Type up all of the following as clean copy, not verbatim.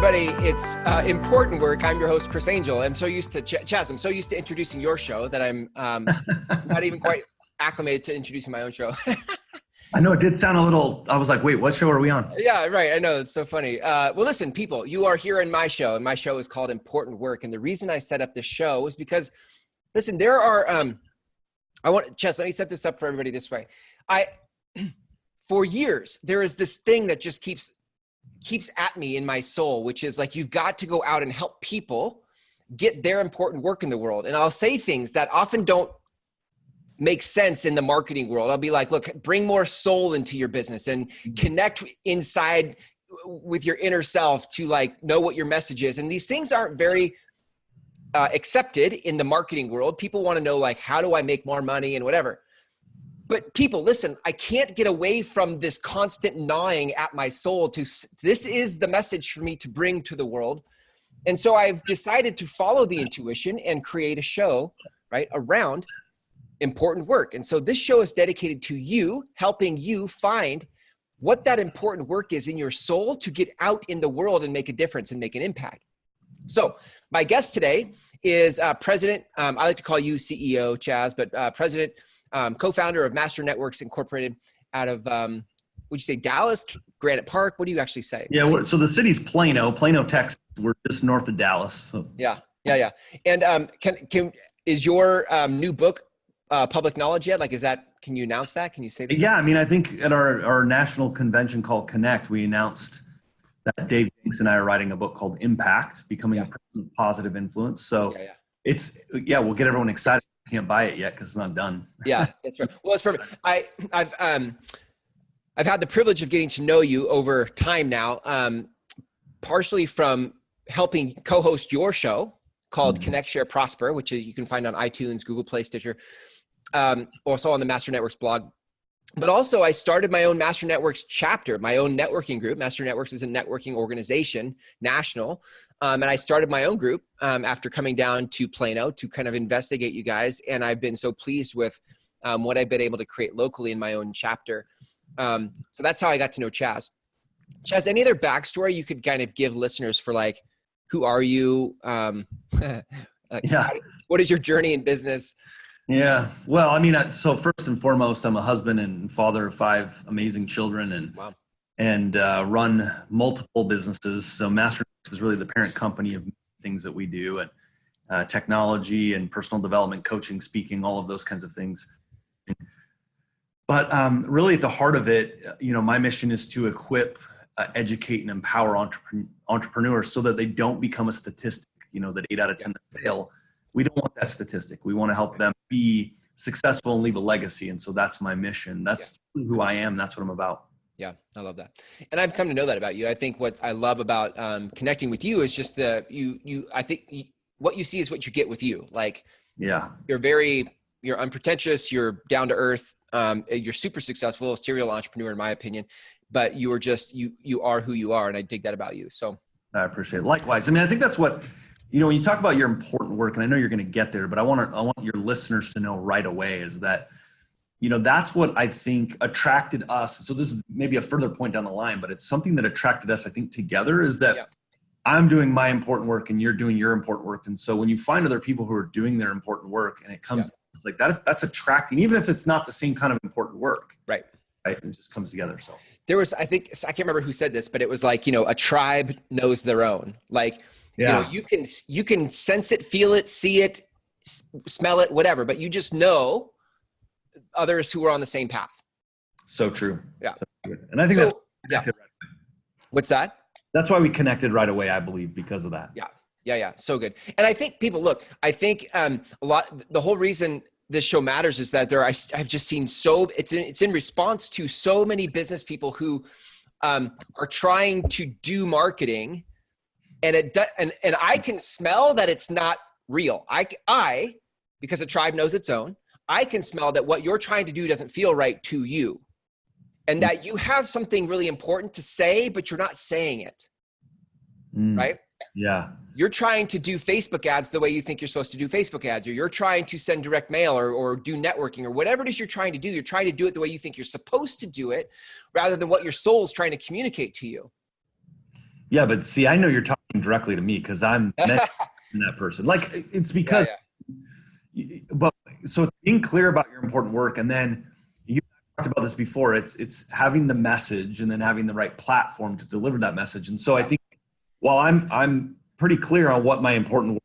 everybody. It's Important Work. I'm your host, Chris Angel. I'm so used to, Chaz, I'm so used to introducing your show that I'm not even quite acclimated to introducing my own show. I know it did sound a little, I was like, wait, what show are we on? Yeah, right. I know. It's so funny. Well, listen, people, you are here in my show, and my show is called Important Work. And the reason I set up this show was because, listen, there are, Chaz, let me set this up for everybody this way. For years, there is this thing that just keeps at me in my soul, which is like, you've got to go out and help people get their important work in the world. And I'll say things that often don't make sense in the marketing world. I'll be like, look, bring more soul into your business and connect inside with your inner self to like know what your message is. And these things aren't very accepted in the marketing world. People want to know like, how do I make more money and whatever. But people, listen, I can't get away from this constant gnawing at my soul this is the message for me to bring to the world. And so I've decided to follow the intuition and create a show, right, around important work. And so this show is dedicated to you, helping you find what that important work is in your soul to get out in the world and make a difference and make an impact. So my guest today is President, I like to call you CEO, Chaz, but President, co-founder of Master Networks Incorporated out of, would you say Dallas, Granite Park? What do you actually say? Yeah, so the city's Plano, Texas. We're just north of Dallas. So. Yeah. And is your new book public knowledge yet? Like, can you announce that? Can you say that? Yeah, I mean, I think at our national convention called Connect, we announced that Dave Dinks and I are writing a book called Impact, Becoming a Positive Influence. So we'll get everyone excited. I can't buy it yet because it's not done. Yeah, that's right. Well, it's perfect. I've had the privilege of getting to know you over time now, partially from helping co-host your show called Connect, Share, Prosper, which you can find on iTunes, Google Play, Stitcher, also on the Master Networks blog. But also I started my own Master Networks chapter, my own networking group. Master Networks is a networking organization, national. And I started my own group after coming down to Plano to kind of investigate you guys. And I've been so pleased with what I've been able to create locally in my own chapter. So that's how I got to know Chaz. Chaz, any other backstory you could kind of give listeners for like, who are you? What is your journey in business? Yeah. Well, I mean, so first and foremost, I'm a husband and father of 5 amazing children and run multiple businesses. So Master is really the parent company of things that we do, and technology and personal development, coaching, speaking, all of those kinds of things. But really at the heart of it, my mission is to equip, educate, and empower entrepreneurs so that they don't become a statistic, that 8 out of 10 that fail. We don't want that statistic. We want to help them be successful and leave a legacy. And so that's my mission. That's who I am. That's what I'm about. Yeah, I love that. And I've come to know that about you. I think what I love about connecting with you is just I think what you see is what you get with you. Like, you're unpretentious, you're down to earth, you're super successful, serial entrepreneur in my opinion, but you are just, you are who you are. And I dig that about you. So I appreciate it. Likewise. I mean, I think that's what, when you talk about your important work, and I know you're going to get there, but I want your listeners to know right away is that, that's what I think attracted us. So this is maybe a further point down the line, but it's something that attracted us, I think, together is that I'm doing my important work and you're doing your important work. And so when you find other people who are doing their important work and it comes, it's like that's attracting, even if it's not the same kind of important work. Right. It just comes together. So there was, I can't remember who said this, but it was like, a tribe knows their own. Like, you can sense it, feel it, see it, smell it, whatever, but you just know others who are on the same path. So true. Yeah. So good. And I think that's right What's that? That's why we connected right away, I believe, because of that. Yeah. So good. And I think people, look, I think the whole reason this show matters is that I've just seen it's in response to so many business people who are trying to do marketing and I can smell that it's not real. I, because a tribe knows its own, I can smell that what you're trying to do doesn't feel right to you. And that you have something really important to say, but you're not saying it. Right? Yeah. You're trying to do Facebook ads the way you think you're supposed to do Facebook ads, or you're trying to send direct mail or do networking or whatever it is you're trying to do. You're trying to do it the way you think you're supposed to do it rather than what your soul's trying to communicate to you. Yeah, but see, I know you're talking directly to me because I'm that person. Like it's because, but so being clear about your important work, and then you talked about this before. It's having the message and then having the right platform to deliver that message. And so I think while I'm pretty clear on what my important work,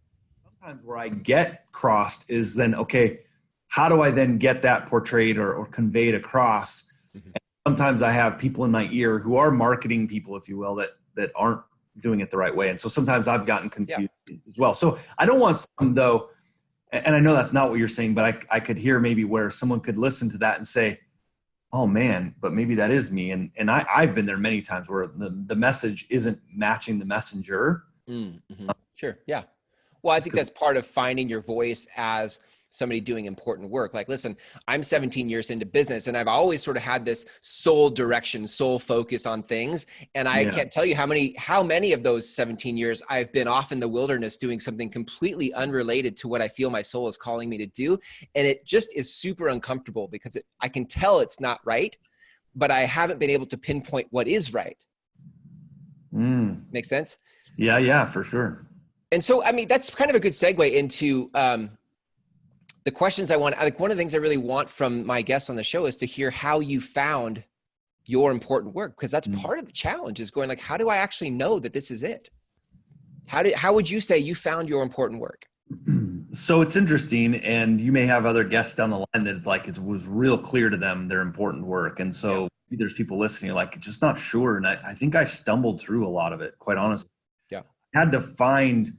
sometimes where I get crossed is then, okay, how do I then get that portrayed or conveyed across? Mm-hmm. Sometimes I have people in my ear who are marketing people, if you will, that aren't doing it the right way. And so sometimes I've gotten confused as well. So I don't want some though, and I know that's not what you're saying, but I could hear maybe where someone could listen to that and say, oh man, but maybe that is me. And I've been there many times where the message isn't matching the messenger. Mm-hmm. Sure. Yeah. Well, I think that's part of finding your voice as somebody doing important work. Like, listen, I'm 17 years into business and I've always sort of had this soul direction, soul focus on things. And I can't tell you how many of those 17 years I've been off in the wilderness doing something completely unrelated to what I feel my soul is calling me to do. And it just is super uncomfortable because I can tell it's not right, but I haven't been able to pinpoint what is right. Make sense? Yeah, for sure. And so, I mean, that's kind of a good segue into, the questions I want. Like one of the things I really want from my guests on the show is to hear how you found your important work, because that's part of the challenge is going like, how do I actually know that this is it? How would you say you found your important work? So it's interesting, and you may have other guests down the line that like it was real clear to them their important work, and so there's people listening like just not sure, and I think I stumbled through a lot of it, quite honestly. I had to find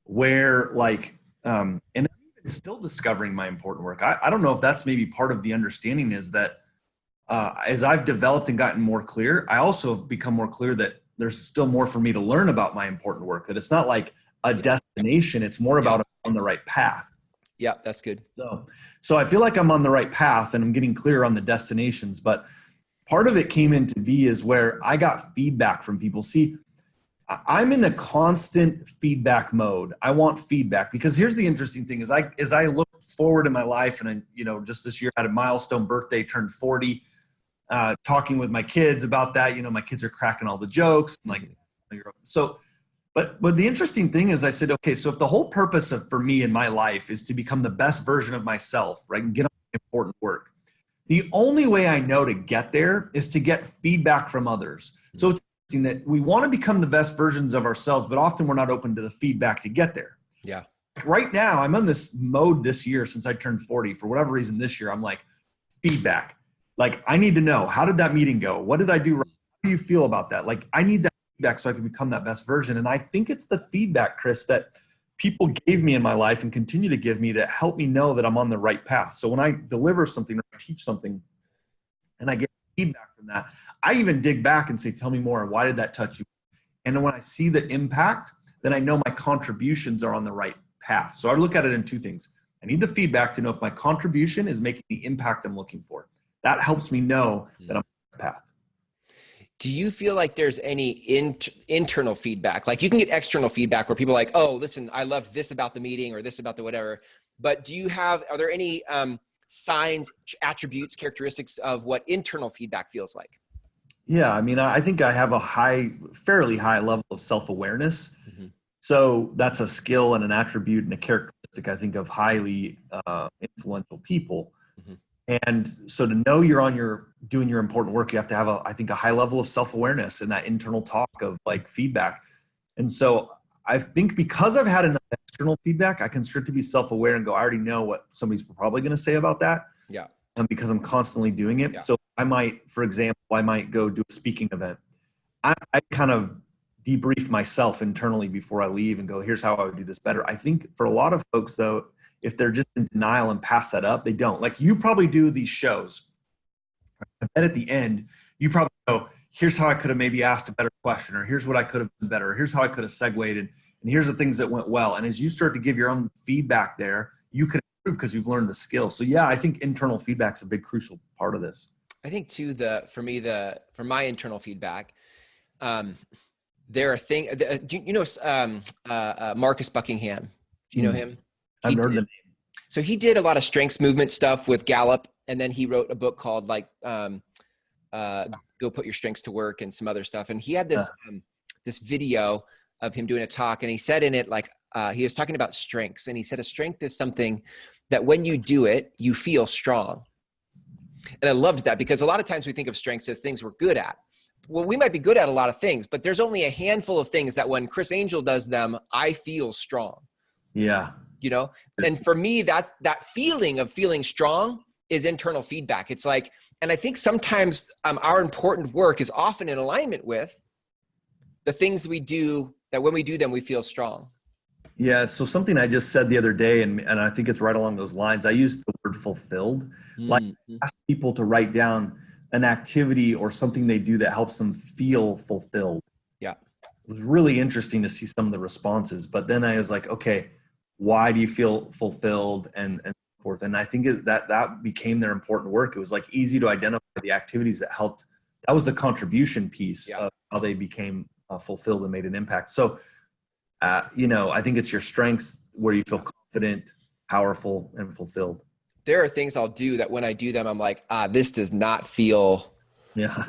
where like and still discovering my important work. I don't know if that's maybe part of the understanding is that as I've developed and gotten more clear, I also have become more clear that there's still more for me to learn about my important work, that it's not like a destination. It's more about on the right path. Yeah, that's good. So I feel like I'm on the right path and I'm getting clear on the destinations, but part of it came into be is where I got feedback from people. See, I'm in a constant feedback mode. I want feedback because here's the interesting thing is as I look forward in my life and just this year I had a milestone birthday, turned 40, talking with my kids about that, my kids are cracking all the jokes. But the interesting thing is I said, okay, so if the whole purpose for me in my life is to become the best version of myself, right, and get on important work, the only way I know to get there is to get feedback from others. So it's that we want to become the best versions of ourselves, but often we're not open to the feedback to get there. Yeah. Right now, I'm on this mode this year since I turned 40. For whatever reason this year, I'm like, feedback. Like, I need to know, how did that meeting go? What did I do right? How do you feel about that? Like, I need that feedback so I can become that best version. And I think it's the feedback, Chris, that people gave me in my life and continue to give me that help me know that I'm on the right path. So when I deliver something or teach something and I get feedback from that, I even dig back and say, tell me more. Why did that touch you? And then when I see the impact, then I know my contributions are on the right path. So I look at it in two things. I need the feedback to know if my contribution is making the impact I'm looking for. That helps me know that I'm on the path. Do you feel like there's any internal feedback? Like you can get external feedback where people are like, oh, listen, I loved this about the meeting or this about the whatever. But are there any signs, attributes, characteristics of what internal feedback feels like? Yeah, I mean, I think I have a fairly high level of self-awareness. Mm-hmm. So that's a skill and an attribute and a characteristic, I think, of highly influential people. Mm-hmm. And so to know you're doing your important work, you have to have a high level of self-awareness and that internal talk of like feedback. And so I think because I've had enough external feedback, I can start to be self-aware and go, I already know what somebody's probably going to say about that. Yeah. Because I'm constantly doing it. Yeah. So I might go do a speaking event. I kind of debrief myself internally before I leave and go, here's how I would do this better. I think for a lot of folks though, if they're just in denial and pass that up, they don't. Like you probably do these shows. And then at the end, you probably go, here's how I could have maybe asked a better question, or here's what I could have done better, or here's how I could have segued, and here's the things that went well. And as you start to give your own feedback there, you can improve because you've learned the skill. So yeah, I think internal feedback's a big crucial part of this. I think too, for my internal feedback, there are things, Marcus Buckingham, do you know him? I've heard the name. So he did a lot of strengths movement stuff with Gallup. And then he wrote a book called Go Put Your Strengths to Work and some other stuff. And he had this this video of him doing a talk, and he said in it, like, he was talking about strengths, and he said a strength is something that when you do it, you feel strong. And I loved that, because a lot of times we think of strengths as things we're good at. Well, we might be good at a lot of things, but there's only a handful of things that when Chris Angel does them, I feel strong. Yeah. You know, and for me, that feeling of feeling strong is internal feedback. It's like, and I think sometimes our important work is often in alignment with the things we do, that when we do them, we feel strong. Yeah. So something I just said the other day, and I think it's right along those lines. I used the word fulfilled. Like, ask people to write down an activity or something they do that helps them feel fulfilled. Yeah. It was really interesting to see some of the responses, but then I was like, okay, why do you feel fulfilled and so forth? And I think that became their important work. It was like easy to identify the activities that helped. That was the contribution piece of how they became fulfilled and made an impact. So, I think it's your strengths where you feel confident, powerful, and fulfilled. There are things I'll do that when I do them, I'm like, this does not feel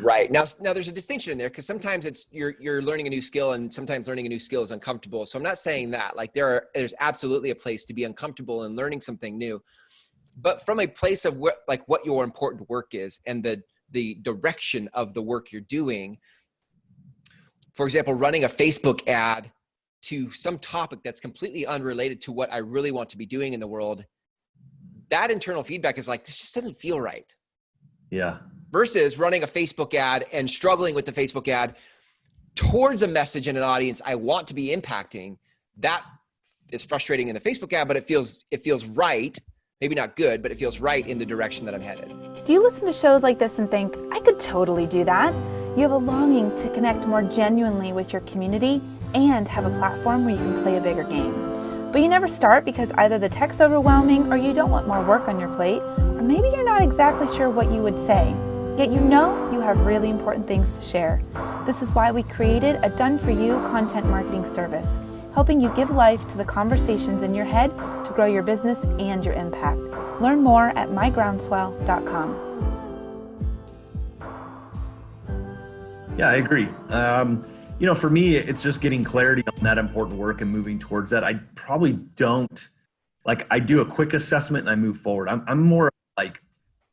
right. Now there's a distinction in there, because sometimes it's you're learning a new skill, and sometimes learning a new skill is uncomfortable. So I'm not saying that. Like, there's absolutely a place to be uncomfortable in learning something new, but from a place of what your important work is and the direction of the work you're doing. For example, running a Facebook ad to some topic that's completely unrelated to what I really want to be doing in the world. That internal feedback is like, this just doesn't feel right. Yeah. Versus running a Facebook ad and struggling with the Facebook ad towards a message and an audience I want to be impacting. That is frustrating in the Facebook ad, but it feels right. Maybe not good, but it feels right in the direction that I'm headed. Do you listen to shows like this and think, I could totally do that? You have a longing to connect more genuinely with your community and have a platform where you can play a bigger game. But you never start because either the tech's overwhelming, or you don't want more work on your plate, or maybe you're not exactly sure what you would say. Yet you know you have really important things to share. This is why we created a done-for-you content marketing service, helping you give life to the conversations in your head to grow your business and your impact. Learn more at mygroundswell.com. Yeah, I agree. For me, it's just getting clarity on that important work and moving towards that. I probably don't, I do a quick assessment and I move forward. I'm more like,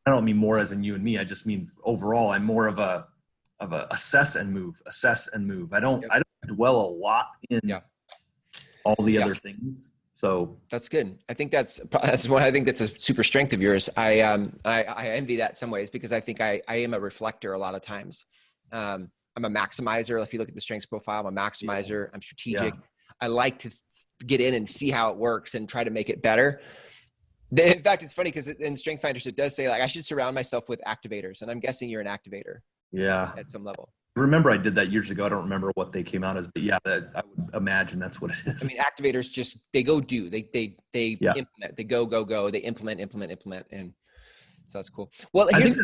I don't mean more as in you and me. I just mean overall, I'm more of a assess and move. I don't dwell a lot in all the other things. So that's good. I think that's why I think that's a super strength of yours. I envy that in some ways, because I think I am a reflector a lot of times. I'm a maximizer. If you look at the strengths profile, I'm a maximizer. I'm strategic. I like to get in and see how it works and try to make it better. In fact, it's funny because in Strength Finders, it does say I should surround myself with activators. And I'm guessing you're an activator. Yeah. At some level. I remember I did that years ago. I don't remember what they came out as, but I would imagine that's what it is. I mean, activators they go do. They implement. They go. They implement. And so that's cool. Well, I think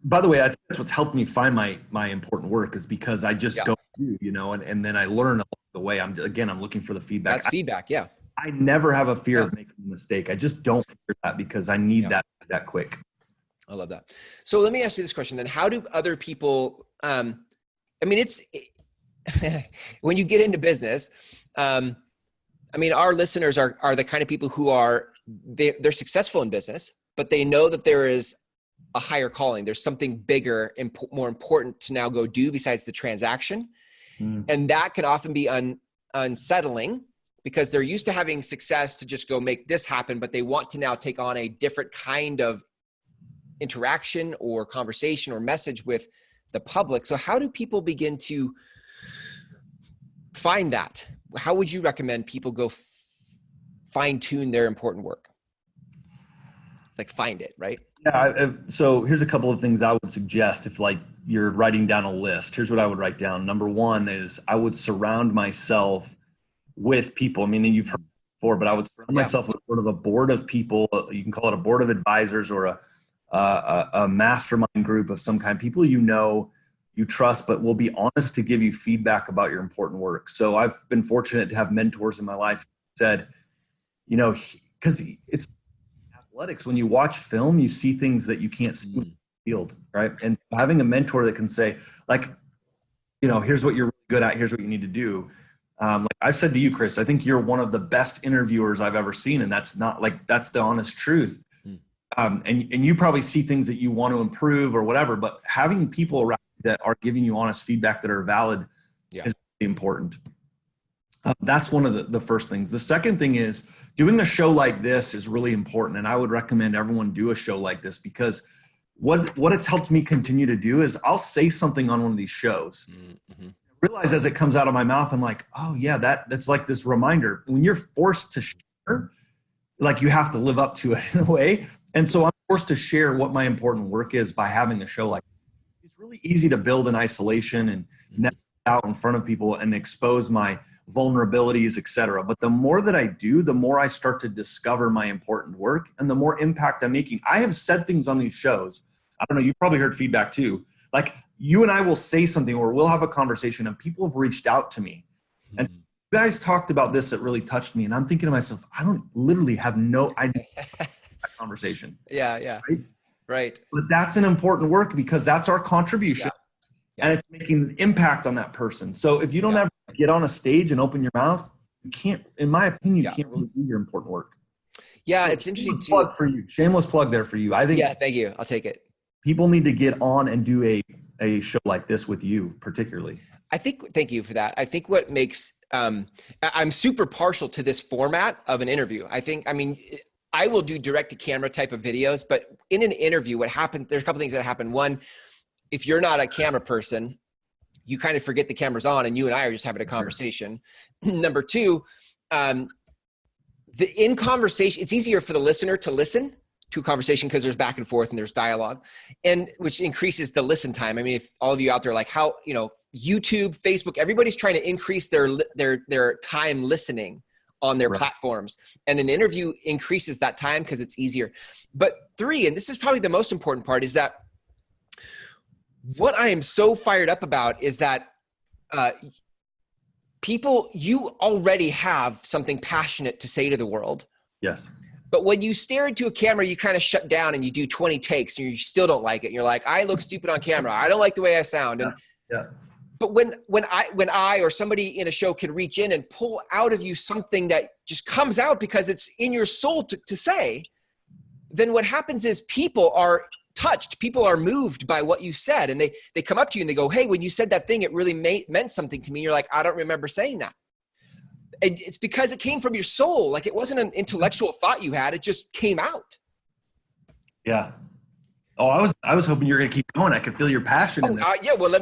by the way, I think that's what's helped me find my important work, is because I just go do, and then I learn along the way. I'm looking for the feedback. That's feedback. Yeah. I never have a fear of making a mistake. I just don't fear that, because I need that quick. I love that. So let me ask you this question then. How do other people, when you get into business, our listeners are the kind of people who they're successful in business, but they know that there is a higher calling. There's something bigger and more important to now go do besides the transaction. And that can often be unsettling, because they're used to having success to just go make this happen, but they want to now take on a different kind of interaction or conversation or message with the public. So how do people begin to find that? How would you recommend people go fine tune their important work? Find it, right? Yeah. So here's a couple of things I would suggest. If you're writing down a list, here's what I would write down. Number one is I would surround myself with people. You've heard before, but I would surround myself with sort of a board of people. You can call it a board of advisors or a mastermind group of some kind. People you trust, but will be honest to give you feedback about your important work. So I've been fortunate to have mentors in my life who said, because it's athletics, when you watch film, you see things that you can't see in the field, right? And having a mentor that can say, here's what you're really good at. Here's what you need to do. Like I've said to you, Chris, I think you're one of the best interviewers I've ever seen. And that's the honest truth. And you probably see things that you want to improve or whatever, but having people around that are giving you honest feedback that are valid is really important. That's one of the first things. The second thing is doing a show like this is really important. And I would recommend everyone do a show like this, because what it's helped me continue to do is I'll say something on one of these shows. Mm-hmm. Realize as it comes out of my mouth, I'm like, oh yeah, that's like this reminder. When you're forced to share, like you have to live up to it in a way. And so I'm forced to share what my important work is by having a show like this. It's really easy to build in isolation and net out in front of people and expose my vulnerabilities, etc. But the more that I do, the more I start to discover my important work and the more impact I'm making. I have said things on these shows. I don't know, you've probably heard feedback too. Like you and I will say something or we'll have a conversation and people have reached out to me. And you guys talked about this that really touched me. And I'm thinking to myself, I don't literally have no idea that conversation. Yeah. Right. But that's an important work because that's our contribution. Yeah. And it's making an impact on that person. So if you don't ever get on a stage and open your mouth, you can't, in my opinion, you can't really do your important work. Yeah, so it's interesting too. Plug for you. Shameless plug there for you. I think. Yeah, thank you. I'll take it. People need to get on and do a show like this with you, particularly. Thank you for that. I think what makes, I'm super partial to this format of an interview. I will do direct to camera type of videos, but in an interview, what happened, there's a couple things that happen. One, if you're not a camera person, you kind of forget the camera's on and you and I are just having a conversation. Number two, in conversation, it's easier for the listener to listen to a conversation because there's back and forth and there's dialogue, and which increases the listen time. I mean, if all of you out there, like how, YouTube, Facebook, everybody's trying to increase their time listening on their platforms, and an interview increases that time because it's easier. But three, and this is probably the most important part, is that what I am so fired up about is that people, you already have something passionate to say to the world. Yes. But when you stare into a camera, you kind of shut down and you do 20 takes and you still don't like it. And you're like, I look stupid on camera. I don't like the way I sound. And But when I or somebody in a show can reach in and pull out of you something that just comes out because it's in your soul to say, then what happens is people are touched. People are moved by what you said. And they come up to you and they go, hey, when you said that thing, it really meant something to me. And you're like, I don't remember saying that. It's because it came from your soul. Like it wasn't an intellectual thought you had. It just came out. Yeah. Oh, I was hoping you were going to keep going. I could feel your passion in there. Yeah. Well,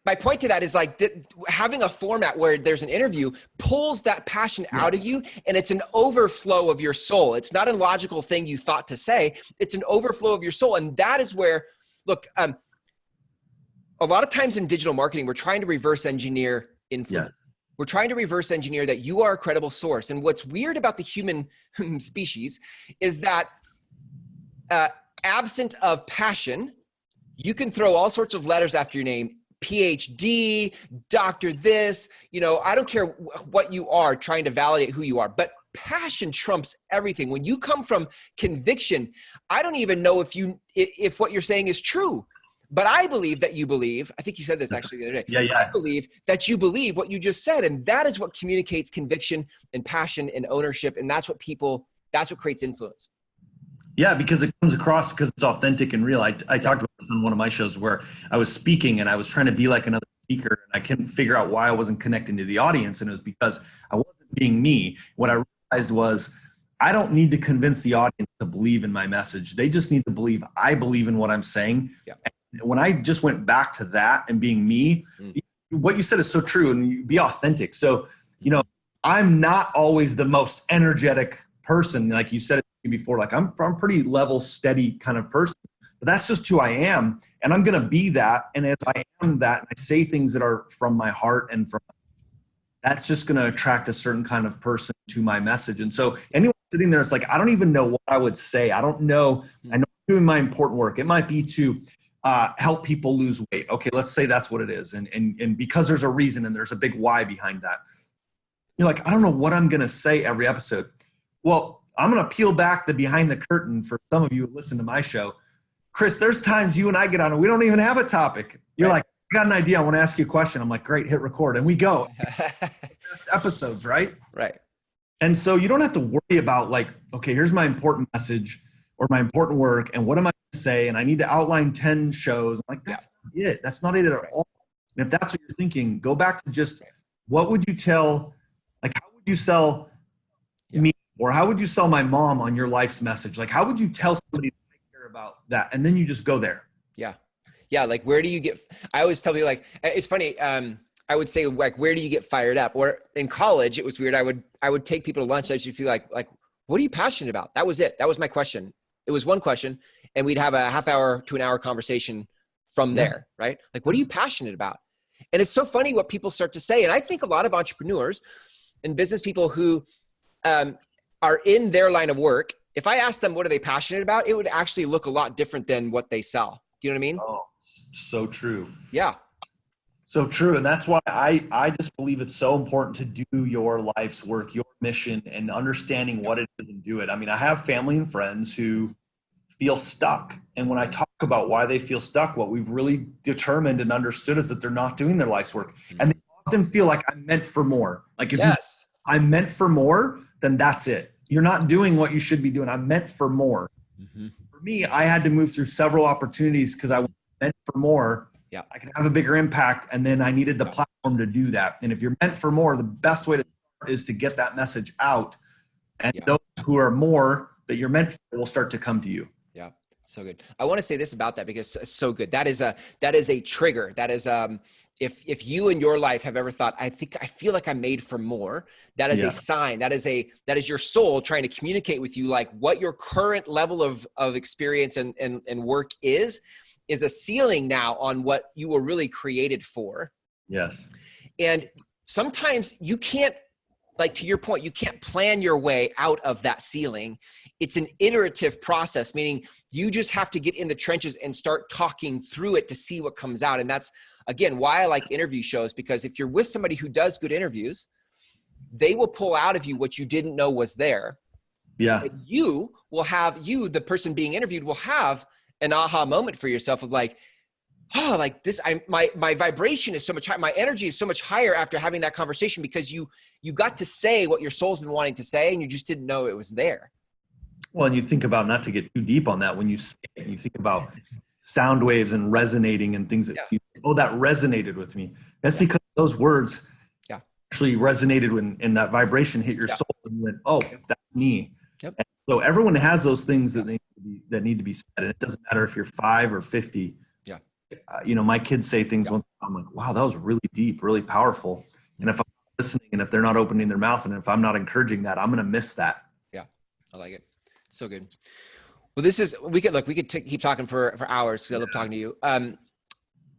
my point to that is like having a format where there's an interview pulls that passion out of you, and it's an overflow of your soul. It's not a logical thing you thought to say. It's an overflow of your soul. And that is where, look, a lot of times in digital marketing, we're trying to reverse engineer influence. Yeah. We're trying to reverse engineer that you are a credible source. And what's weird about the human species is that absent of passion, you can throw all sorts of letters after your name, PhD, doctor this, I don't care what you are trying to validate who you are, but passion trumps everything. When you come from conviction, I don't even know if what you're saying is true. But I believe that you believe, I think you said this actually the other day. Yeah. I believe that you believe what you just said. And that is what communicates conviction and passion and ownership. And that's what creates influence. Yeah, because it comes across because it's authentic and real. I talked about this on one of my shows where I was speaking and I was trying to be like another speaker and I couldn't figure out why I wasn't connecting to the audience. And it was because I wasn't being me. What I realized was I don't need to convince the audience to believe in my message. They just need to believe I believe in what I'm saying. Yeah. When I just went back to that and being me, what you said is so true, and you be authentic. So, I'm not always the most energetic person. Like you said it before, like I'm pretty level, steady kind of person, but that's just who I am. And I'm going to be that. And as I am that, and I say things that are from my heart and that's just going to attract a certain kind of person to my message. And so anyone sitting there is like, I don't even know what I would say. I don't know. I know I'm doing my important work. It might be to help people lose weight. Okay, let's say that's what it is. And because there's a reason and there's a big why behind that. You're like, I don't know what I'm going to say every episode. Well, I'm going to peel back the behind the curtain for some of you who listen to my show. Chris, there's times you and I get on and we don't even have a topic. You're like, got an idea. I want to ask you a question. I'm like, great, hit record. And we go. Best episodes, right? Right. And so you don't have to worry about like, okay, here's my important message or my important work. And what am I going to say? And I need to outline 10 shows. I'm like, that's not it. That's not it at all. And if that's what you're thinking, go back to just what would you tell, like, how would you sell me? Or how would you sell my mom on your life's message? Like, how would you tell somebody to care about that? And then you just go there. Yeah. Yeah. Like, where do you get, I always tell people, like, it's funny. I would say, like, where do you get fired up? Or in college, it was weird. I would take people to lunch. I used to feel like, what are you passionate about? That was it. That was my question. It was one question, and we'd have a half hour to an hour conversation from there, right? Like, what are you passionate about? And it's so funny what people start to say. And I think a lot of entrepreneurs and business people who are in their line of work, if I ask them what are they passionate about, it would actually look a lot different than what they sell. Do you know what I mean? Oh, so true. Yeah. So true. And that's why I just believe it's so important to do your life's work, your mission, and understanding what it is and do it. I mean, I have family and friends who feel stuck. And when I talk about why they feel stuck, what we've really determined and understood is that they're not doing their life's work. And they often feel like I'm meant for more. Like if I'm meant for more, then that's it. You're not doing what you should be doing. I'm meant for more. For me, I had to move through several opportunities because I was meant for more. Yeah. I can have a bigger impact, and then I needed the platform to do that. And if you're meant for more, the best way to start is to get that message out. And those who are more that you're meant for will start to come to you. Yeah. So good. I want to say this about that because it's so good. That is a trigger. That is, if you in your life have ever thought, I feel like I'm made for more, that is a sign. That is your soul trying to communicate with you, like what your current level of experience and work is a ceiling now on what you were really created for. Yes. And sometimes you can't, like to your point, you can't plan your way out of that ceiling. It's an iterative process, meaning you just have to get in the trenches and start talking through it to see what comes out. And that's, again, why I like interview shows, because if you're with somebody who does good interviews, they will pull out of you what you didn't know was there. Yeah. And you will have, the person being interviewed will have an aha moment for yourself of like, oh, like this, my vibration is so much higher. My energy is so much higher after having that conversation because you got to say what your soul's been wanting to say and you just didn't know it was there. Well, and you think about, not to get too deep on that, when you say it, you think about sound waves and resonating and things that that resonated with me. That's because those words actually resonated and that vibration hit your soul and you went, oh, that's me. Yep. And so everyone has those things that need to be said. And it doesn't matter if you're 5 or 50. Yeah. My kids say things once, I'm like, wow, that was really deep, really powerful. And if I'm listening and if they're not opening their mouth and if I'm not encouraging that, I'm going to miss that. Yeah. I like it. So good. Well, we could keep talking for hours because I love talking to you.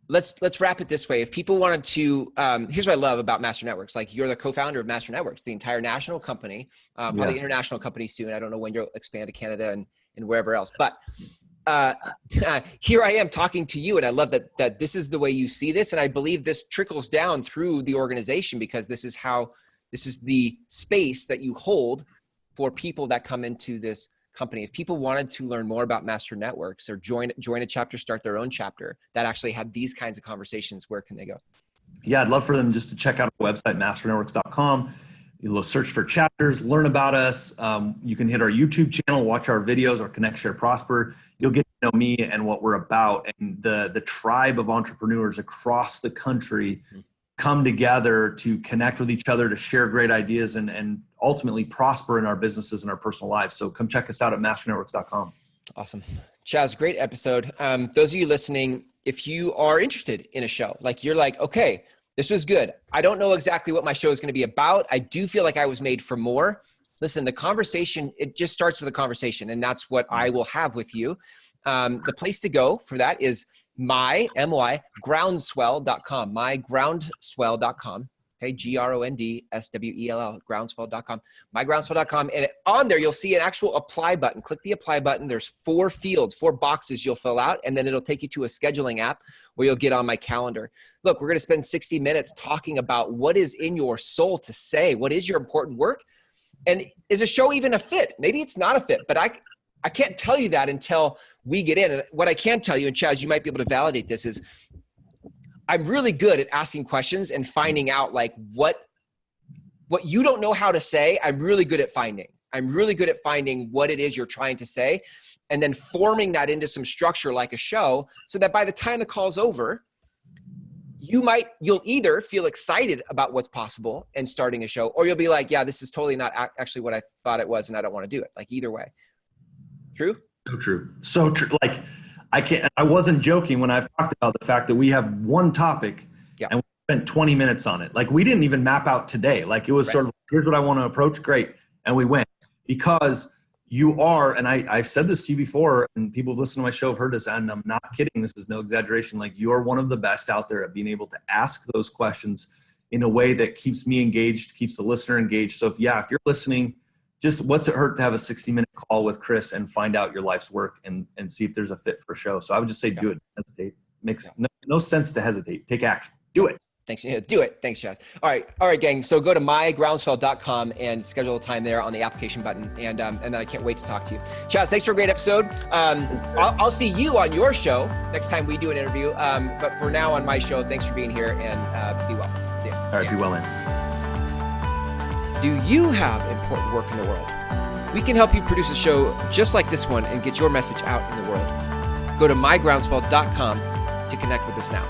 Let's wrap it this way. If people wanted to, here's what I love about Master Networks. Like, you're the co-founder of Master Networks, the entire national company, probably international company soon. I don't know when you'll expand to Canada and wherever else, but here I am talking to you. And I love that this is the way you see this. And I believe this trickles down through the organization because this is the space that you hold for people that come into this company. If people wanted to learn more about Master Networks or join a chapter, start their own chapter that actually had these kinds of conversations, where can they go? Yeah, I'd love for them just to check out our website, masternetworks.com. You'll search for chapters, learn about us. You can hit our YouTube channel, watch our videos, our Connect, Share, Prosper. You'll get to know me and what we're about. And the tribe of entrepreneurs across the country come together to connect with each other, to share great ideas and ultimately prosper in our businesses and our personal lives. So come check us out at masternetworks.com. Awesome. Chaz, great episode. Those of you listening, if you are interested in a show, like you're like, okay, this was good. I don't know exactly what my show is going to be about. I do feel like I was made for more. Listen, the conversation, it just starts with a conversation, and that's what I will have with you. The place to go for that is groundswell.com, mygroundswell.com. Okay, GRONDSWELL, groundswell.com, mygroundswell.com. And on there, you'll see an actual apply button. Click the apply button. There's 4 fields, 4 boxes you'll fill out, and then it'll take you to a scheduling app where you'll get on my calendar. Look, we're going to spend 60 minutes talking about what is in your soul to say, what is your important work, and is a show even a fit? Maybe it's not a fit, but I can't tell you that until we get in. And what I can tell you, and Chaz, you might be able to validate this, is I'm really good at asking questions and finding out like what you don't know how to say. I'm really good at finding what it is you're trying to say, and then forming that into some structure like a show, so that by the time the call's over, you'll either feel excited about what's possible and starting a show, or you'll be like, yeah, this is totally not actually what I thought it was, and I don't want to do it. Like either way. True? So true. Like I wasn't joking when I've talked about the fact that we have one topic and we spent 20 minutes on it. Like we didn't even map out today. Like it was sort of, here's what I want to approach. Great. And we went, because you are, and I've said this to you before, and people who've listened to my show have heard this, and I'm not kidding. This is no exaggeration. Like you're one of the best out there at being able to ask those questions in a way that keeps me engaged, keeps the listener engaged. So if you're listening, just what's it hurt to have a 60-minute call with Chris and find out your life's work and see if there's a fit for a show. So I would just say, do it. Hesitate. Makes no sense to hesitate. Take action. Do it. Thanks. Yeah, do it. Thanks, Chad. All right, gang. So go to mygroundswell.com and schedule a time there on the application button. And then I can't wait to talk to you. Chaz, thanks for a great episode. I'll see you on your show next time we do an interview. But for now on my show, thanks for being here, and be well. See ya. All right, be well, man. Do you have important work in the world? We can help you produce a show just like this one and get your message out in the world. Go to mygroundswell.com to connect with us now.